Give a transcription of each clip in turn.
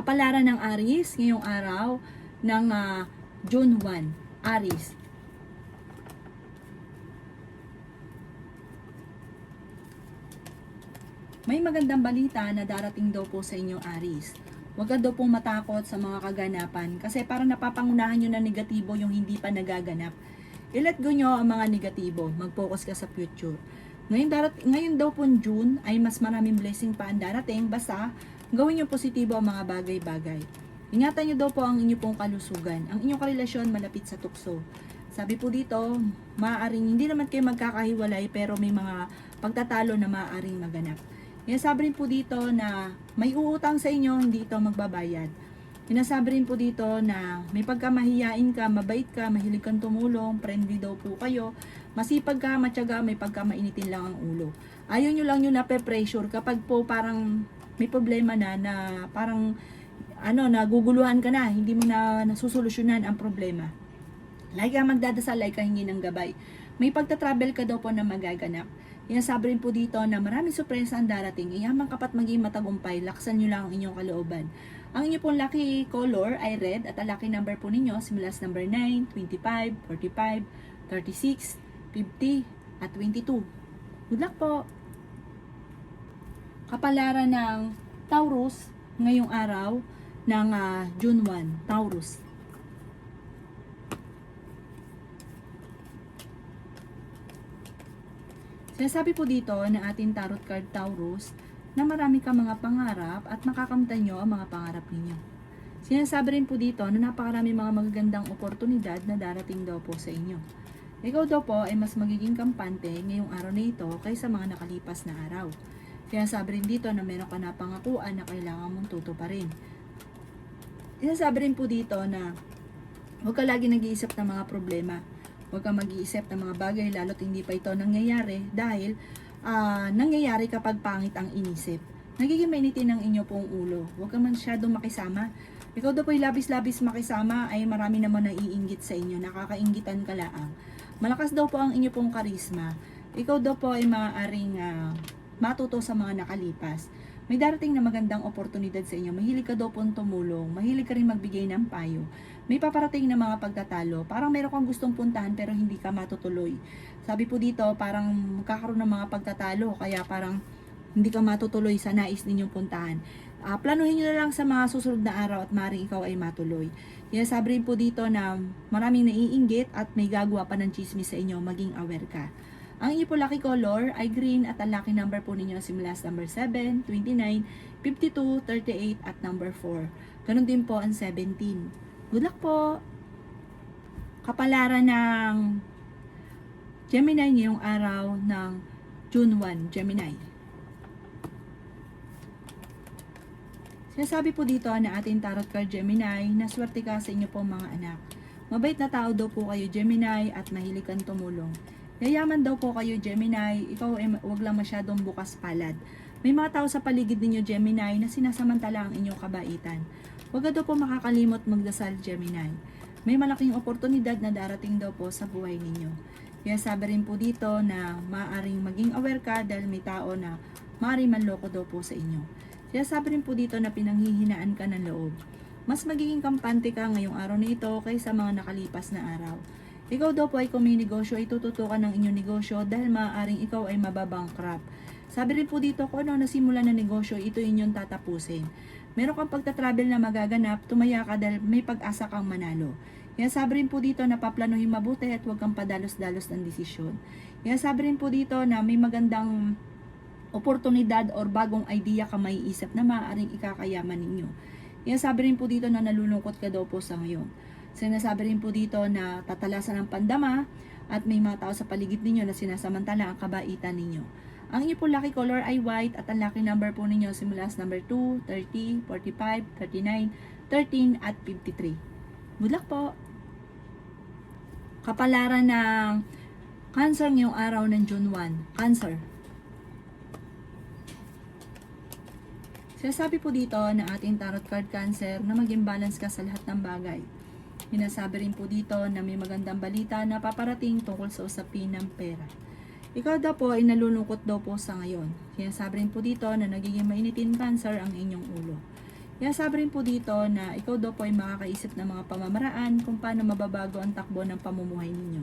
Kapalaran ng Aries ngayong araw ng June 1. Aries. May magandang balita na darating daw po sa inyo, Aries. Huwag ka daw pong matakot sa mga kaganapan kasi parang napapangunahan nyo na negatibo yung hindi pa nagaganap. I-let go nyo ang mga negatibo. Mag-focus ka sa future. Ngayon daw po June ay mas maraming blessing pa ang darating, basta gawin nyo positibo ang mga bagay-bagay. Ingatan nyo daw po ang inyong pong kalusugan. Ang inyong karelasyon malapit sa tukso. Sabi po dito, maaaring hindi naman kayo magkakahiwalay pero may mga pagtatalo na maaaring maganap. Sabi rin po dito na may uutang sa inyo, hindi ito magbabayad. Sinasabi rin po dito na may pagkamahiyain ka, mabait ka, mahilig kang tumulong, friendly daw po kayo, masipag ka, matyaga, may pagkamainitin lang ang ulo. Ayaw nyo lang nyo na pressure kapag po parang may problema na parang naguguluhan ka na, hindi mo na nasusolusyonan ang problema. Lagi ka magdadasal, lagi ka hingi ng gabay. May pagta-travel ka daw po na magaganap. Sabi rin po dito na maraming sorpresa ang darating. Iyaman kapat maging matagumpay, laksan nyo lang ang inyong kalooban. Ang inyong pong lucky color ay red at ang lucky number po ninyo simula sa number 9, 25, 45, 36, 50 at 22. Good luck po! Kapalaran ng Taurus ngayong araw ng June 1, Taurus. Sinasabi po dito na ating tarot card Taurus na marami ka mga pangarap at makakamtan nyo ang mga pangarap ninyo. Sinasabi rin po dito na napakarami mga magagandang oportunidad na darating daw po sa inyo. Ikaw daw po ay mas magiging kampante ngayong araw na ito kaysa mga nakalipas na araw. Sinasabi rin dito na meron ka na pangakuan na kailangan mong tutuparin. Sinasabi rin po dito na huwag ka lagi nag-iisip ng mga problema. Huwag kang mag-iisip ng mga bagay lalo't hindi pa ito nangyayari dahil nangyayari kapag pangit ang inisip. Nagiging mainitin ang inyo pong ulo. Huwag kang masyadong makisama. Ikaw daw po ay labis-labis makisama ay marami naman naiinggit sa inyo. Nakakainggitan ka laang. Malakas daw po ang inyo pong karisma. Ikaw daw po ay maaaring matuto sa mga nakalipas. May darating na magandang oportunidad sa inyo. Mahilig ka daw pong tumulong. Mahilig ka rin magbigay ng payo. May paparating na mga pagtatalo. Parang meron kang gustong puntahan pero hindi ka matutuloy. Sabi po dito, parang magkakaroon ng mga pagtatalo. Kaya parang hindi ka matutuloy sa nais ninyong puntahan. Planuhin nyo na lang sa mga susunod na araw at maaaring ikaw ay matuloy. Sabi rin po dito na maraming naiinggit at may gagawa pa ng chismis sa inyo. Maging aware ka. Ang inyo po lucky color ay green at ang lucky number po ninyo simula sa number 7, 29, 52, 38 at number 4. Ganun din po ang 17. Good luck po! Kapalaran ng Gemini ngayong araw ng June 1, Gemini. Sinasabi po dito na ating tarot card Gemini na swerte ka sa inyo po mga anak. Mabait na tao daw po kayo Gemini at mahilig kang tumulong. Yayaman daw po kayo Gemini, ikaw ay wag lang masyadong bukas palad. May mga tao sa paligid ninyo Gemini na sinasamantala ang inyong kabaitan. Huwag daw po makakalimot magdasal Gemini. May malaking oportunidad na darating daw po sa buhay ninyo. Kaya sabi rin po dito na maaaring maging aware ka dahil may tao na maaaring manloko daw po sa inyo. Kaya sabi rin po dito na pinanghihinaan ka ng loob. Mas magiging kampante ka ngayong araw na ito kaysa mga nakalipas na araw. Ikaw daw po ay kung may negosyo ay tututukan ng inyong negosyo dahil maaaring ikaw ay mababangkrap. Sabi rin po dito kung ano nasimula na negosyo, ito inyong tatapusin. Meron kang pagta-travel na magaganap, tumaya ka dahil may pag-asa kang manalo. Kaya sabi rin po dito na paplanuhin mabuti at huwag kang padalos-dalos ng desisyon. Kaya sabi rin po dito na may magandang oportunidad or bagong idea ka may isip na maaaring ikakayaman ninyo. Kaya sabi rin po dito na nalulungkot ka daw po sa ngayon. Sinasabi rin po dito na tatalasan ng pandama at may mga tao sa paligid ninyo na sinasamantala ang kabaitan ninyo. Ang inyo po lucky color ay white at ang lucky number po ninyo simula sa number 2, 30, 45, 39, 13 at 53. Good luck po! Kapalaran ng Cancer ngayong araw ng June 1. Cancer. Sinasabi po dito na ating tarot card Cancer na maging balance ka sa lahat ng bagay. Sinasabi rin po dito na may magandang balita na paparating tungkol sa usapin ng pera. Ikaw daw po ay nalulungkot daw po sa ngayon. Sinasabi rin po dito na nagiging mainitin Cancer ang inyong ulo. Kaya sabi rin po dito na ikaw daw po ay makakaisip ng mga pamamaraan kung paano mababago ang takbo ng pamumuhay ninyo.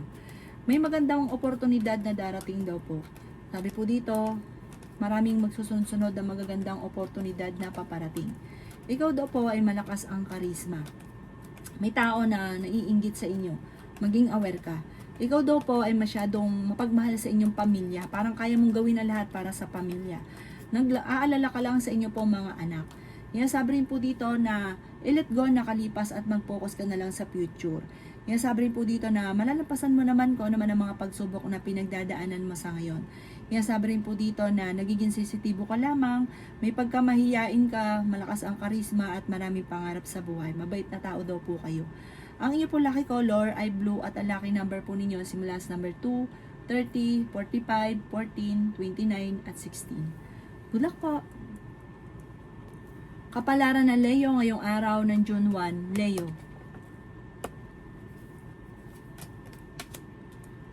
May magandang oportunidad na darating daw po. Sabi po dito, maraming magsusunod-sunod na magagandang oportunidad na paparating. Ikaw daw po ay malakas ang karisma. May tao na naiinggit sa inyo. Maging aware ka. Ikaw daw po ay masyadong mapagmahal sa inyong pamilya. Parang kaya mong gawin na lahat para sa pamilya. Nag-aalala ka lang sa inyo po mga anak. Sabi rin po dito na i-let go na kalipas at mag-focus ka na lang sa future. Sabi rin po dito na malalampasan mo naman kung ano man ang mga pagsubok na pinagdadaanan mo sa ngayon. Sabi rin po dito na nagiging sensitibo ka lamang, may pagkamahiyain ka, malakas ang karisma at maraming pangarap sa buhay. Mabait na tao daw po kayo. Ang inyo po lucky color ay blue at ang lucky number po ninyo simula sa number 2, 30, 45, 14, 29 at 16. Good luck po! Kapalaran ng Leo ngayong araw ng June 1, Leo.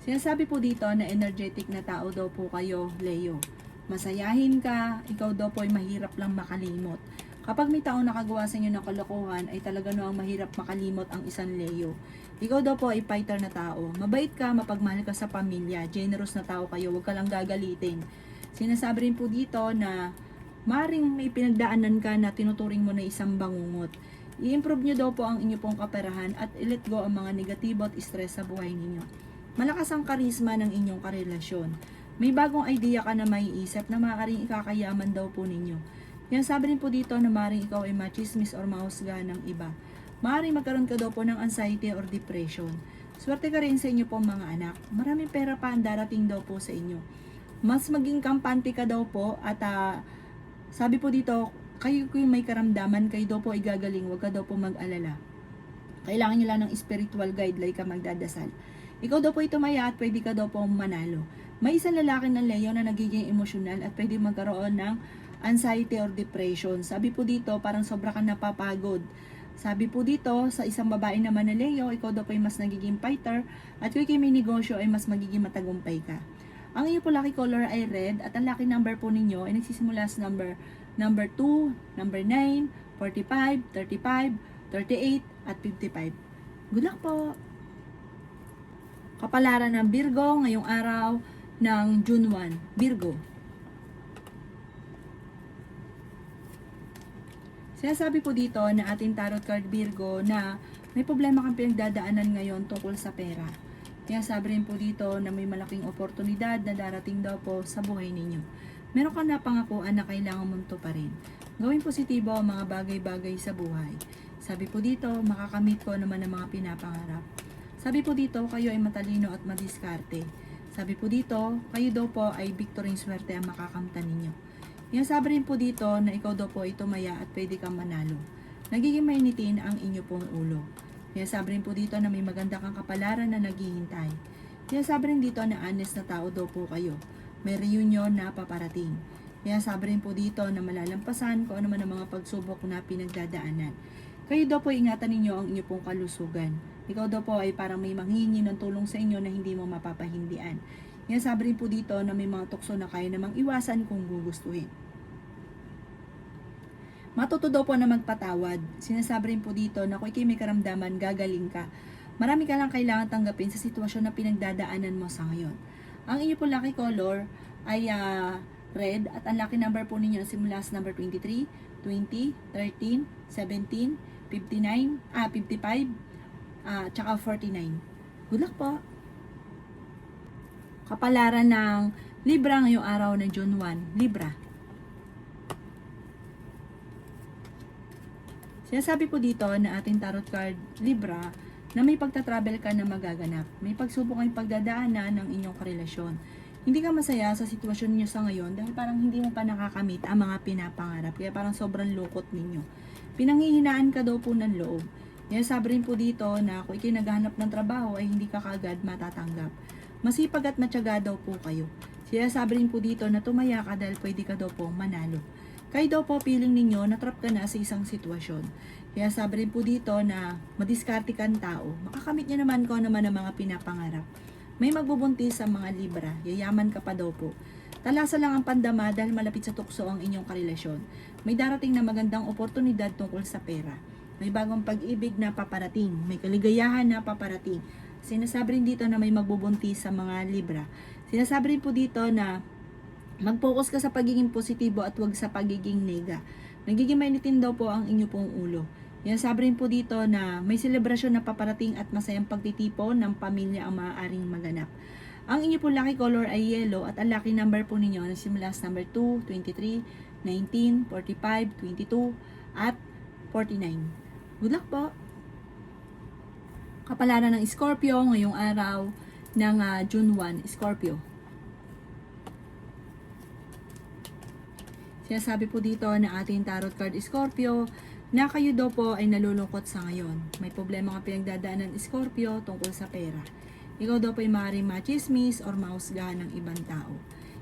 Sinasabi po dito na energetic na tao daw po kayo, Leo. Masayahin ka, ikaw daw po ay mahirap lang makalimot. Kapag may taong nakagawa sa inyo ng kalokohan, ay talaga noang mahirap makalimot ang isang Leo. Ikaw daw po ay fighter na tao. Mabait ka, mapagmahal ka sa pamilya, generous na tao kayo, huwag ka lang gagalitin. Sinasabi rin po dito na maring may pinagdaanan ka na tinuturing mo na isang bangungot. I-improve nyo daw po ang inyo pong kaperahan at i-let go ang mga negatibo at stress sa buhay ninyo. Malakas ang karisma ng inyong karelasyon. May bagong idea ka na maiisip na maaaring ikakayaman daw po ninyo. Sabi rin po dito na maaaring ikaw ay machismis or mahusgahan ng iba. Maaaring magkaroon ka daw po ng anxiety or depression. Swerte ka rin sa inyo pong mga anak. Maraming pera pa ang darating daw po sa inyo. Mas maging kampante ka daw po at sabi po dito, kayo kung may karamdaman, kayo daw po ay gagaling, huwag ka daw po mag-alala. Kailangan nyo lang ng spiritual guide, like ka magdadasal. Ikaw daw po ay tumaya at pwede ka daw po manalo. May isang lalaki ng Leo na nagiging emosyonal at pwede magkaroon ng anxiety or depression. Sabi po dito, parang sobra ka napapagod. Sabi po dito, sa isang babae naman na Leo, ikaw daw po ay mas nagiging fighter at kung may negosyo ay mas magiging matagumpay ka. Ang iyo po lucky color ay red at ang lucky number po ninyo ay nagsisimula sa number 2, number 9, 45, 35, 38 at 55. Good luck po! Kapalaran ng Virgo ngayong araw ng June 1. Virgo. Sinasabi po dito na ating tarot card Virgo na may problema kang pinagdadaanan ngayon tungkol sa pera. Sabi rin po dito na may malaking oportunidad na darating daw po sa buhay ninyo. Meron ka na pangakuan na kailangan mong tuparin. Gawin positibo ang mga bagay-bagay sa buhay. Sabi po dito, makakamit ko naman ang mga pinapangarap. Sabi po dito, kayo ay matalino at madiskarte. Sabi po dito, kayo daw po ay victory swerte ang makakamtan ninyo. Sabi rin po dito na ikaw daw po ay tumaya at pwede kang manalo. Nagiging mainitin ang inyo pong ulo. Sabi rin po dito na may maganda kang kapalaran na naghihintay. Sabi rin dito na honest na tao daw po kayo. May reunion na paparating. Sabi rin po dito na malalampasan kung ano man ang mga pagsubok na pinagdadaanan. Kayo daw po ingatan ninyo ang inyo pong kalusugan. Ikaw daw po ay parang may manghingi ng tulong sa inyo na hindi mo mapapahindian. Sabi rin po dito na may mga tukso na kaya namang iwasan kung gugustuhin. Matuto daw po na magpatawad. Sinasabi rin po dito na kung ikay may karamdaman, gagaling ka. Marami ka lang kailangan tanggapin sa sitwasyon na pinagdadaanan mo sa ngayon. Ang inyo po lucky color ay red at ang lucky number po ninyo simula sa number 23, 20, 13, 17, 59, 55, tsaka 49. Good luck po! Kapalaran ng Libra ngayong araw ng June 1, Libra. Sinasabi po dito na ating tarot card, Libra, na may pagta-travel ka na magaganap. May pagsubok kayong pagdadaanan ng inyong karelasyon. Hindi ka masaya sa sitwasyon niyo sa ngayon dahil parang hindi mo pa nakakamit ang mga pinapangarap. Kaya parang sobrang lukot ninyo. Pinanghihinaan ka daw po ng loob. Sabi rin po dito na kung ikay naghahanap ng trabaho ay hindi ka kaagad matatanggap. Masipag at matyaga daw po kayo. Sabi rin po dito na tumaya ka dahil pwede ka daw po manalo. Kayo daw po feeling ninyo na trap ka na sa isang sitwasyon. Sabi rin po dito na madiskarte kang tao. Makakamit niya naman kung naman ang mga pinapangarap. May magbubuntis sa mga Libra. Yayaman ka pa daw po. Talasa lang ang pandama dahil malapit sa tukso ang inyong karelasyon. May darating na magandang oportunidad tungkol sa pera. May bagong pag-ibig na paparating. May kaligayahan na paparating. Sinasabi rin dito na may magbubuntis sa mga Libra. Sinasabi rin po dito na mag-focus ka sa pagiging positibo at wag sa pagiging nega. Nagiging mainitin daw po ang inyo pong ulo. Yan, sabi rin po dito na may selebrasyon na paparating at masayang pagtitipon ng pamilya ang maaaring maganap. Ang inyo po lucky color ay yellow at ang lucky number po ninyo na simula sa number 2, 23, 19, 45, 22 at 49. Good luck po! Kapalaran ng Scorpio ngayong araw ng June 1, Scorpio. Sinasabi po dito na ating tarot card Scorpio na kayo daw po ay nalulungkot sa ngayon. May problema kang pinagdadaanan Scorpio tungkol sa pera. Ikaw daw po ay maaaring machismis or mahusgahan ng ibang tao.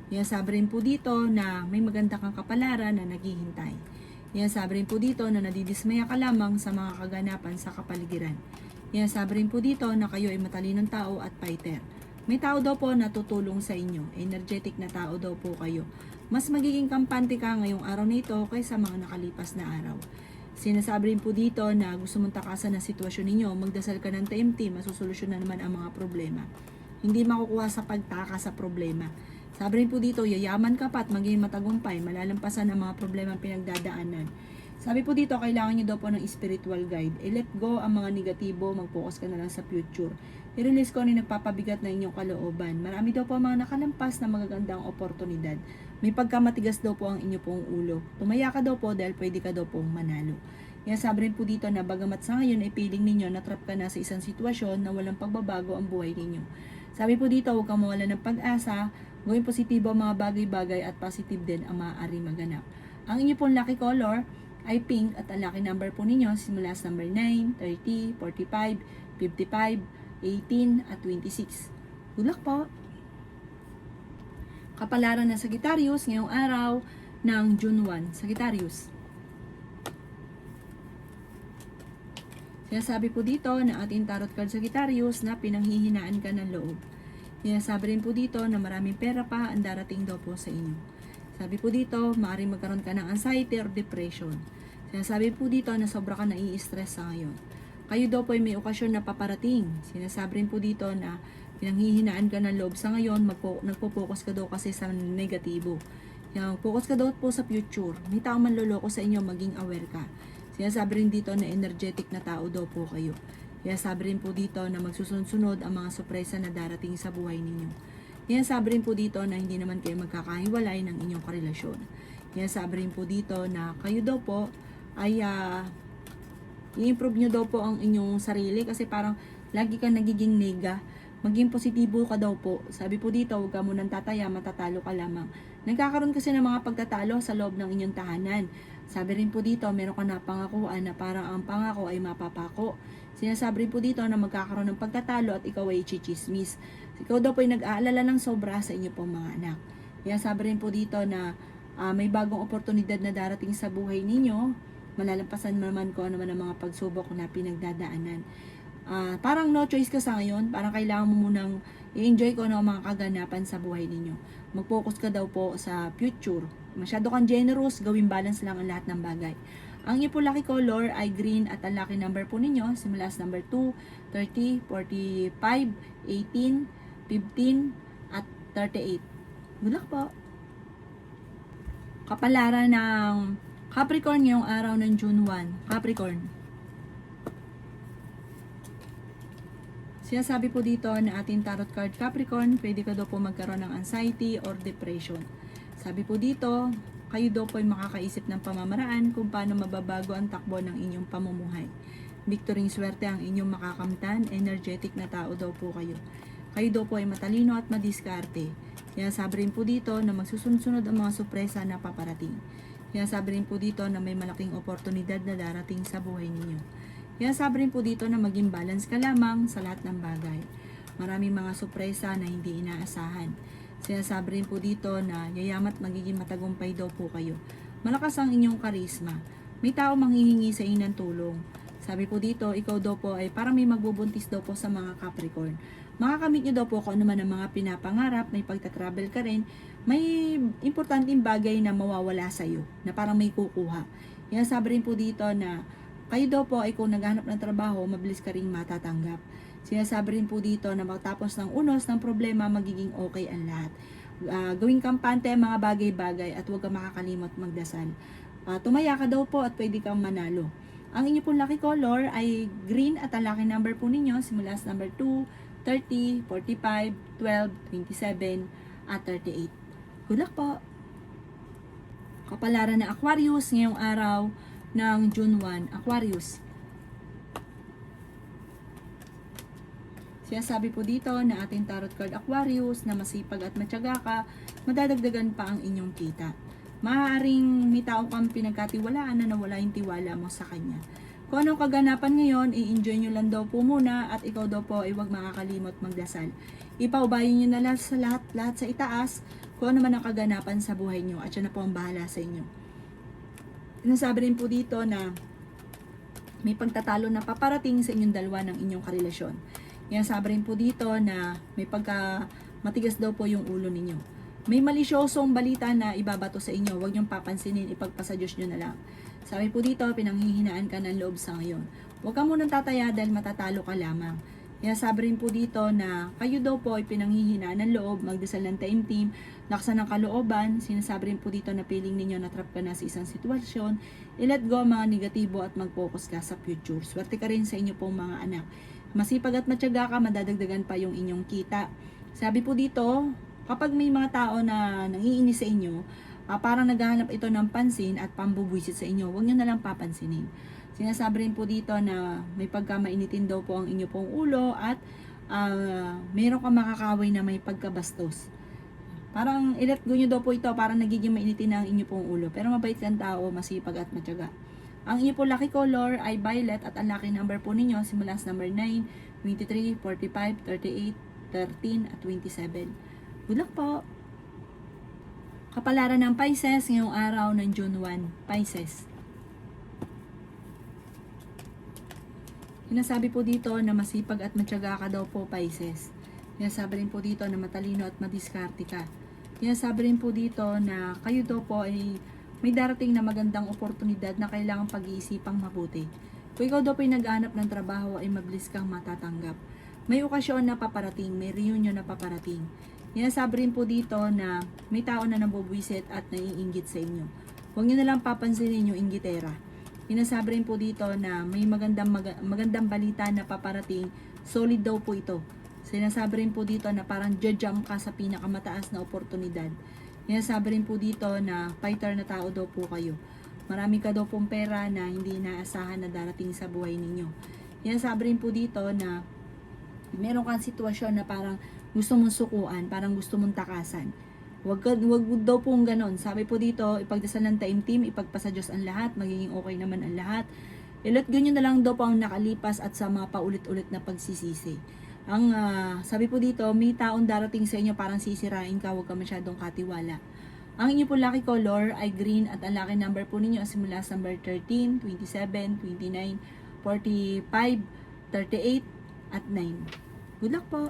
Sinasabi rin po dito na may maganda kang kapalaran na naghihintay. Sinasabi rin po dito na nadidismaya ka lamang sa mga kaganapan sa kapaligiran. Sinasabi rin po dito na kayo ay matalinong tao at fighter. May tao daw po na tutulong sa inyo. Energetic na tao daw po kayo. Mas magiging kampante ka ngayong araw nito kaysa mga nakalipas na araw. Sinasabi rin po dito na gusto mong takasan ng sitwasyon ninyo, magdasal ka ng TMT, masusolusyon na naman ang mga problema. Hindi makukuha sa pagtaka sa problema. Sabi rin po dito, yayaman ka pa at maging matagumpay, malalampasan ang mga problema pinagdadaanan. Sabi po dito, kailangan nyo daw po ng spiritual guide. I-let go ang mga negatibo, mag-focus ka na lang sa future. I-release ko ang nagpapabigat na inyong kalooban. Marami daw po mga nakalampas na magagandang oportunidad. May pagkamatigas daw po ang inyo pong ulo. Tumaya ka daw po dahil pwede ka daw pong manalo. Yan, sabi rin po dito na bagamat sa ngayon ay piling ninyo na trap ka na sa isang sitwasyon na walang pagbabago ang buhay ninyo. Sabi po dito, huwag kang mawala ng pag-asa, gawin positibo ang mga bagay-bagay at positive din ang maaari maganap. Ang inyo pong lucky color ay pink at ang lucky number po ninyo simula sa number 9, 30, 45, 55, 18 at 26. Good luck po! Kapalaran ng Sagittarius ngayong araw ng June 1. Sagittarius. Sinasabi po dito na ating tarot card Sagittarius na pinanghihinaan ka ng loob. Sinasabi rin po dito na maraming pera pa ang darating daw po sa inyo. Sabi po dito, maaaring magkaroon ka ng anxiety or depression. Sinasabi po dito na sobra ka nai-stress sa ngayon. Kayo daw po ay may okasyon na paparating. Sinasabi rin po dito na pinanghihinaan ka ng loob sa ngayon, nagpo-focus ka daw kasi sa negatibo. Yung focus ka daw po sa future. May taong manloloko sa inyo, maging aware ka. Sinasabi rin dito na energetic na tao daw po kayo. Sinasabi rin po dito na magsusunod-sunod ang mga sorpresa na darating sa buhay ninyo. Sinasabi rin po dito na hindi naman kayo magkakahiwalay ng inyong karelasyon. Sinasabi rin po dito na kayo daw po ay i-improve nyo daw po ang inyong sarili kasi parang lagi kang nagiging nega. Maging positibo ka daw po. Sabi po dito, huwag ka munang tataya, matatalo ka lamang. Nagkakaroon kasi ng mga pagtatalo sa loob ng inyong tahanan. Sabi rin po dito, meron ka na pangakuan na parang ang pangako ay mapapako. Sinasabi rin po dito na magkakaroon ng pagtatalo at ikaw ay chichismis. Ikaw daw po ay nag-aalala ng sobra sa inyo pong mga anak. Sinasabi rin po dito na may bagong oportunidad na darating sa buhay ninyo. Malalampasan naman ko naman ang mga pagsubok na pinagdadaanan. Parang no choice ka sa ngayon, parang kailangan mo munang i-enjoy ko ang mga kaganapan sa buhay ninyo. Mag-focus ka daw po sa future. Masyado kang generous, gawing balance lang ang lahat ng bagay. Ang inyo po lucky color ay green at ang lucky number po ninyo simula sa number 2, 30, 45, 18, 15 at 38. Good luck po! Kapalaran ng Capricorn ngayong araw ng June 1. Capricorn. Sinasabi po dito na ating tarot card Capricorn, pwede ka daw po magkaroon ng anxiety or depression. Sabi po dito, kayo daw po ay makakaisip ng pamamaraan kung paano mababago ang takbo ng inyong pamumuhay. Victoring swerte ang inyong makakamtan, energetic na tao daw po kayo. Kayo daw po ay matalino at madiskarte. Sinasabi rin po dito na magsusunod-sunod ang mga sorpresa na paparating. Sinasabi rin po dito na may malaking oportunidad na darating sa buhay ninyo. Sinasabi rin po dito na maging balance ka lamang sa lahat ng bagay. Maraming mga sorpresa na hindi inaasahan. Sinasabi rin po dito na yayamat magiging matagumpay daw po kayo. Malakas ang inyong karisma. May tao manghihingi sa inyo ng tulong. Sabi po dito, ikaw daw po ay parang may magbubuntis daw po sa mga Capricorn. Makakamit nyo daw po kung ano man ang mga pinapangarap, may pagta-travel ka rin, may importanteng bagay na mawawala sa iyo, na parang may kukuha. Yan sabi rin po dito na kayo daw po ay kung naghanap ng trabaho, mabilis ka rin matatanggap. Sinasabi rin po dito na matapos ng unos ng problema, magiging okay ang lahat. Gawing kampante ang mga bagay-bagay at huwag kang makakalimot magdasal. Tumaya ka daw po at pwede kang manalo. Ang inyo pong lucky color ay green at ang lucky number po ninyo simula sa number 2, 30, 45, 12, 27, at 38. Good luck po! Kapalaran ng Aquarius ngayong araw ng June 1. Aquarius. Sinasabi po dito na ating tarot card Aquarius na masipag at matyaga ka, madadagdagan pa ang inyong kita. Maaaring may tao kang pinagkatiwalaan na nawala yung tiwala mo sa kanya. Kung anong kaganapan ngayon, i-enjoy nyo lang daw po muna at ikaw daw po ay huwag makakalimot magdasal. Ipaubayin nyo na lahat sa itaas kung ano man ang kaganapan sa buhay nyo at siya na po ang bahala sa inyo. Sinasabi rin po dito na may pagtatalo na paparating sa inyong dalawa ng inyong karelasyon. Yan sabi rin po dito na may pagka matigas daw po yung ulo ninyo. May malisyosong balita na ibabato sa inyo, huwag niyong papansinin, ipagpasa Diyos nyo na lang. Sabi po dito, pinanghihinaan ka ng loob sa ngayon. Huwag ka munang tataya dahil matatalo ka lamang. Kaya sabi rin po dito na kayo daw po ay pinanghihinaan ng loob, magdasal ng taimtim, laksan ng kalooban. Sinasabi rin po dito na feeling ninyo na trap ka na sa isang sitwasyon. I-let go ang mga negatibo at mag-focus ka sa future. Swerte ka rin sa inyo pong mga anak. Masipag at matyaga ka, madadagdagan pa yung inyong kita. Sabi po dito, kapag may mga tao na nangiinis sa inyo, parang naghahanap ito ng pansin at pambubwisit sa inyo, huwag nyo na lang papansinin. Sinasabi rin po dito na may pagkamainitin daw po ang inyo pong ulo at meron kang makakaway na may pagkabastos. Parang i-let go nyo daw po ito, parang nagiging mainitin na ang inyo pong ulo. Pero mabait kang tao, masipag at matyaga. Ang inyo po lucky color ay violet at ang lucky number po ninyo simula sa number 9, 23, 45, 38, 13 at 27. Good luck po! Kapalaran ng Pisces ngayong araw ng June 1. Pisces. Sinasabi po dito na masipag at matyaga ka daw po, Pisces. Sinasabi rin po dito na matalino at madiskarte ka. Sinasabi rin po dito na kayo daw po ay may darating na magandang oportunidad na kailangang pag-iisipang mabuti. Kung ikaw daw po ay nag-aanap ng trabaho ay mabilis kang matatanggap. May okasyon na paparating, may reunion na paparating. Sinasabi rin po dito na may tao na nabubwisit at naiinggit sa inyo. Huwag nyo na lang papansinin yung inggitera. Sinasabi rin po dito na may magandang balita na paparating, solid daw po ito. Sinasabi rin po dito na parang jajump ka sa pinakamataas na oportunidad. Sinasabi rin po dito na fighter na tao daw po kayo. Marami ka daw pong pera na hindi inaasahan na darating sa buhay ninyo. Sinasabi rin po dito na meron kang sitwasyon na parang gusto mong sukuan, parang gusto mong takasan. Wag daw pong ganon. Sabi po dito, ipagdasal ng taimtim, ipagpasa Diyos ang lahat, magiging okay naman ang lahat. I-let go nyo na lang daw po ang nakalipas at sa mga paulit-ulit na pagsisisi. Ang sabi po dito, may taong darating sa inyo parang sisirain ka, huwag ka masyadong katiwala. Ang inyo po lucky color ay green at ang lucky number po ninyo simula sa number 13, 27, 29, 45, 38, at 9. Good luck po!